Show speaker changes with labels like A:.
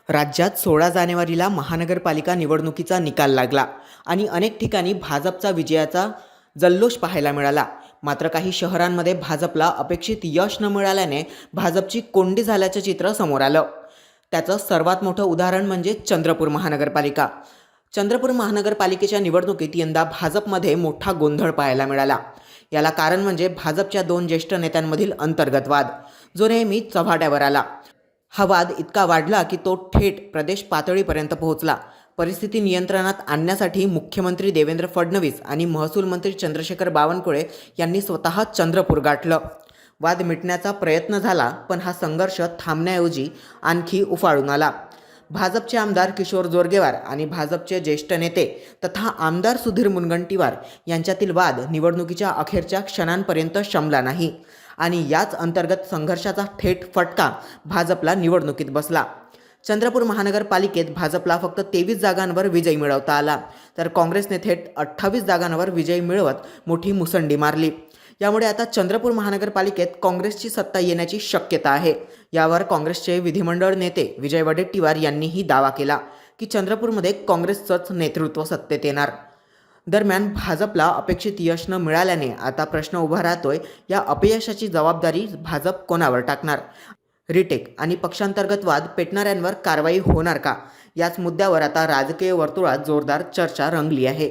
A: राज्यात 16 जानेवारीला महानगरपालिका निवडणुकीचा निकाल लागला आणि अनेक ठिकाणी भाजपचा विजयाचा जल्लोष पाहायला मिळाला. मात्र काही शहरांमध्ये भाजपला अपेक्षित यश न मिळाल्याने भाजपची कोंडी झाल्याचं चित्र समोर आलं. त्याचं सर्वात मोठं उदाहरण म्हणजे चंद्रपूर महानगरपालिका. चंद्रपूर महानगरपालिकेच्या निवडणुकीत यंदा भाजपमध्ये मोठा गोंधळ पाहायला मिळाला. याला कारण म्हणजे भाजपच्या 2 ज्येष्ठ नेत्यांमधील अंतर्गत वाद, जो नेहमी चव्हाट्यावर आला. हा वाद इतका वाढला की तो थेट प्रदेश पातळीपर्यंत पोहोचला. परिस्थिती नियंत्रणात आणण्यासाठी मुख्यमंत्री देवेंद्र फडणवीस आणि महसूल मंत्री चंद्रशेखर बावनकुळे यांनी स्वतः चंद्रपूर गाठलं. वाद मिटण्याचा प्रयत्न झाला, पण हा संघर्ष थांबण्याऐवजी आणखी उफाळून आला. भाजपचे आमदार किशोर जोरगेवार आणि भाजपचे ज्येष्ठ नेते तथा आमदार सुधीर मुनगंटीवार यांच्यातील वाद निवडणुकीच्या अखेरच्या क्षणांपर्यंत शमला नाही आणि याच अंतर्गत संघर्षाचा थेट फटका भाजपला निवडणुकीत बसला. चंद्रपूर महानगरपालिकेत भाजपला फक्त 23 जागांवर विजय मिळवता आला, तर काँग्रेसने थेट 28 जागांवर विजय मिळवत मोठी मुसंडी मारली. यामुळे आता चंद्रपूर महानगरपालिकेत काँग्रेसची सत्ता येण्याची शक्यता आहे. यावर काँग्रेसचे विधिमंडळ नेते विजय वडेट्टीवार यांनीही दावा केला की चंद्रपूरमध्ये काँग्रेसचंच नेतृत्व सत्तेत येणार. दरम्यान भाजपला अपेक्षित यश न मिळाल्याने आता प्रश्न उभा राहतोय, या अपयशाची जबाबदारी भाजप कोणावर टाकणार? रिटेक आणि पक्षांतर्गत वाद पेटणाऱ्यांवर कारवाई होणार का? याच मुद्द्यावर आता राजकीय वर्तुळात जोरदार चर्चा रंगली आहे.